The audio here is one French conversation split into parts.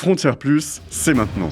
Frontières Plus, c'est maintenant.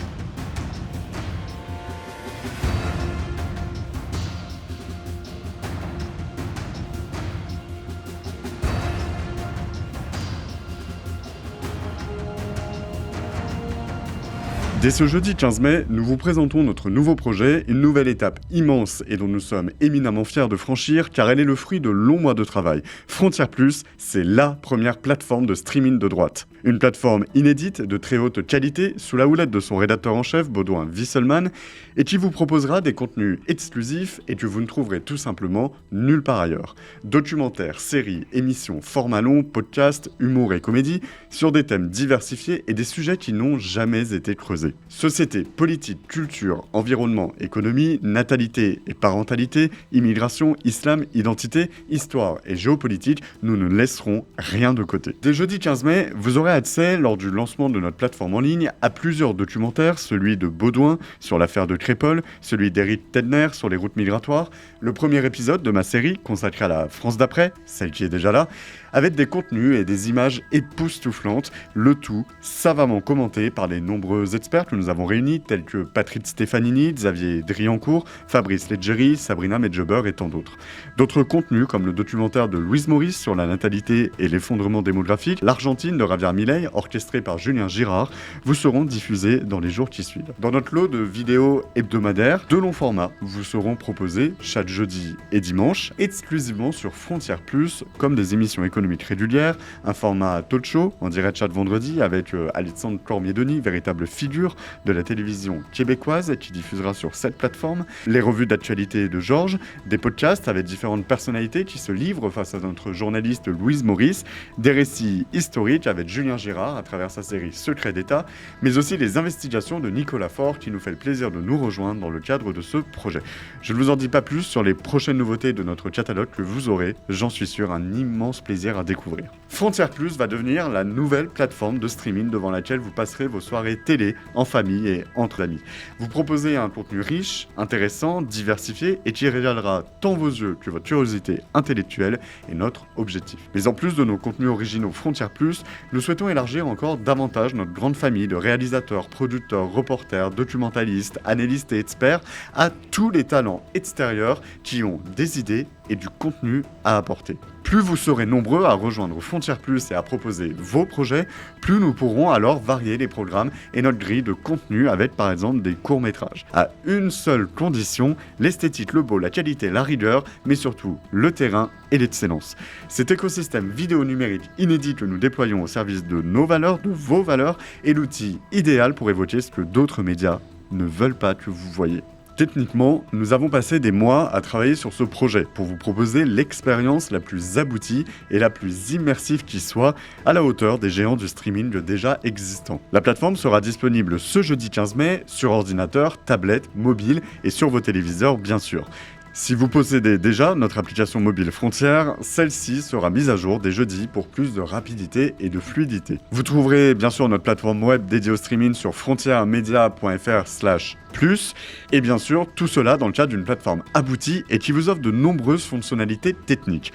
Dès ce jeudi 15 mai, nous vous présentons notre nouveau projet, une nouvelle étape immense et dont nous sommes éminemment fiers de franchir car elle est le fruit de longs mois de travail. Frontières Plus, c'est la première plateforme de streaming de droite. Une plateforme inédite de très haute qualité sous la houlette de son rédacteur en chef, Baudouin Wisselman, et qui vous proposera des contenus exclusifs et que vous ne trouverez tout simplement nulle part ailleurs. Documentaires, séries, émissions, formats longs, podcasts, humour et comédie sur des thèmes diversifiés et des sujets qui n'ont jamais été creusés. Société, politique, culture, environnement, économie, natalité et parentalité, immigration, islam, identité, histoire et géopolitique, nous ne laisserons rien de côté. Dès jeudi 15 mai, vous aurez accès, lors du lancement de notre plateforme en ligne, à plusieurs documentaires, celui de Baudouin sur l'affaire de Crépol, celui d'Éric Tedner sur les routes migratoires, le premier épisode de ma série consacrée à la France d'après, celle qui est déjà là, avec des contenus et des images époustouflantes, le tout savamment commenté par les nombreux experts que nous avons réunis, tels que Patrick Stefanini, Xavier Driancourt, Fabrice Leggeri, Sabrina Medjeber et tant d'autres. D'autres contenus, comme le documentaire de Louise Maurice sur la natalité et l'effondrement démographique, l'Argentine de Javier Milei, orchestré par Julien Girard, vous seront diffusés dans les jours qui suivent. Dans notre lot de vidéos hebdomadaires, de longs formats vous seront proposés chaque jeudi et dimanche, exclusivement sur Frontières Plus, comme des émissions économiques régulières, un format talk show en direct chaque vendredi avec Alexandre Cormier-Denis, véritable figure de la télévision québécoise qui diffusera sur cette plateforme, les revues d'actualité de Georges, des podcasts avec différentes personnalités qui se livrent face à notre journaliste Louise Maurice, des récits historiques avec Julien Girard à travers sa série Secret d'État, mais aussi les investigations de Nicolas Faure qui nous fait le plaisir de nous rejoindre dans le cadre de ce projet. Je ne vous en dis pas plus sur les prochaines nouveautés de notre catalogue que vous aurez, j'en suis sûr, un immense plaisir à découvrir. Frontières Plus va devenir la nouvelle plateforme de streaming devant laquelle vous passerez vos soirées télé en famille et entre amis. Vous proposez un contenu riche, intéressant, diversifié et qui régalera tant vos yeux que votre curiosité intellectuelle est notre objectif. Mais en plus de nos contenus originaux Frontières Plus, nous souhaitons élargir encore davantage notre grande famille de réalisateurs, producteurs, reporters, documentalistes, analystes et experts à tous les talents extérieurs qui ont des idées et du contenu à apporter. Plus vous serez nombreux à rejoindre Frontières Plus et à proposer vos projets, plus nous pourrons alors varier les programmes et notre grille de contenu avec par exemple des courts-métrages. À une seule condition, l'esthétique, le beau, la qualité, la rigueur, mais surtout le terrain et l'excellence. Cet écosystème vidéo numérique inédit que nous déployons au service de nos valeurs, de vos valeurs, est l'outil idéal pour évoquer ce que d'autres médias ne veulent pas que vous voyez. Techniquement, nous avons passé des mois à travailler sur ce projet pour vous proposer l'expérience la plus aboutie et la plus immersive qui soit, à la hauteur des géants du streaming déjà existants. La plateforme sera disponible ce jeudi 15 mai sur ordinateur, tablette, mobile et sur vos téléviseurs bien sûr. Si vous possédez déjà notre application mobile Frontières, celle-ci sera mise à jour dès jeudi pour plus de rapidité et de fluidité. Vous trouverez bien sûr notre plateforme web dédiée au streaming sur frontieresmedia.fr/plus et bien sûr tout cela dans le cadre d'une plateforme aboutie et qui vous offre de nombreuses fonctionnalités techniques.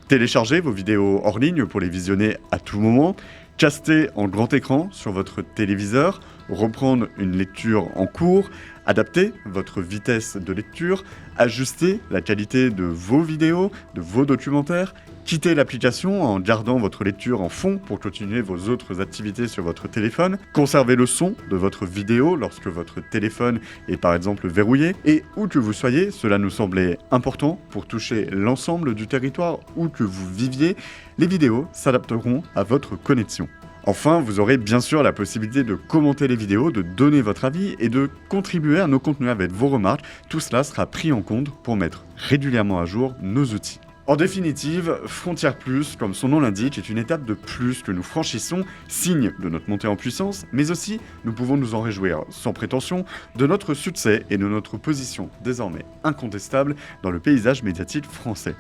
Téléchargez vos vidéos hors ligne pour les visionner à tout moment, caster en grand écran sur votre téléviseur, reprendre une lecture en cours, adapter votre vitesse de lecture, ajuster la qualité de vos vidéos, de vos documentaires, quitter l'application en gardant votre lecture en fond pour continuer vos autres activités sur votre téléphone, conserver le son de votre vidéo lorsque votre téléphone est par exemple verrouillé, et où que vous soyez, cela nous semblait important pour toucher l'ensemble du territoire où que vous viviez, les vidéos s'adapteront à votre connexion. Enfin, vous aurez bien sûr la possibilité de commenter les vidéos, de donner votre avis et de contribuer à nos contenus avec vos remarques. Tout cela sera pris en compte pour mettre régulièrement à jour nos outils. En définitive, Frontières Plus, comme son nom l'indique, est une étape de plus que nous franchissons, signe de notre montée en puissance, mais aussi nous pouvons nous en réjouir, sans prétention, de notre succès et de notre position désormais incontestable dans le paysage médiatique français.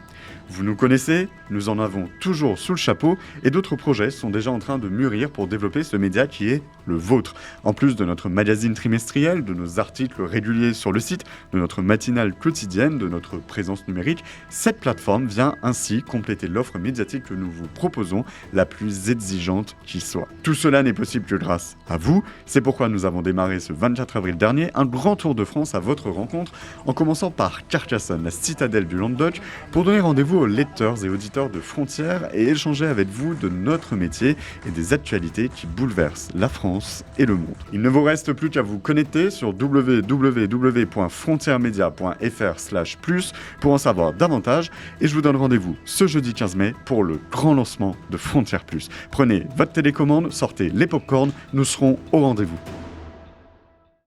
Vous nous connaissez, nous en avons toujours sous le chapeau et d'autres projets sont déjà en train de mûrir pour développer ce média qui est le vôtre. En plus de notre magazine trimestriel, de nos articles réguliers sur le site, de notre matinale quotidienne, de notre présence numérique, cette plateforme vient ainsi compléter l'offre médiatique que nous vous proposons, la plus exigeante qui soit. Tout cela n'est possible que grâce à vous, c'est pourquoi nous avons démarré ce 24 avril dernier un grand tour de France à votre rencontre, en commençant par Carcassonne, la citadelle du Languedoc, pour donner rendez-vous aux lecteurs et auditeurs de Frontières et échanger avec vous de notre métier et des actualités qui bouleversent la France et le monde. Il ne vous reste plus qu'à vous connecter sur www.frontieremedia.fr/plus pour en savoir davantage et je vous donne rendez-vous ce jeudi 15 mai pour le grand lancement de Frontières Plus. Prenez votre télécommande, sortez les pop-corns, nous serons au rendez-vous.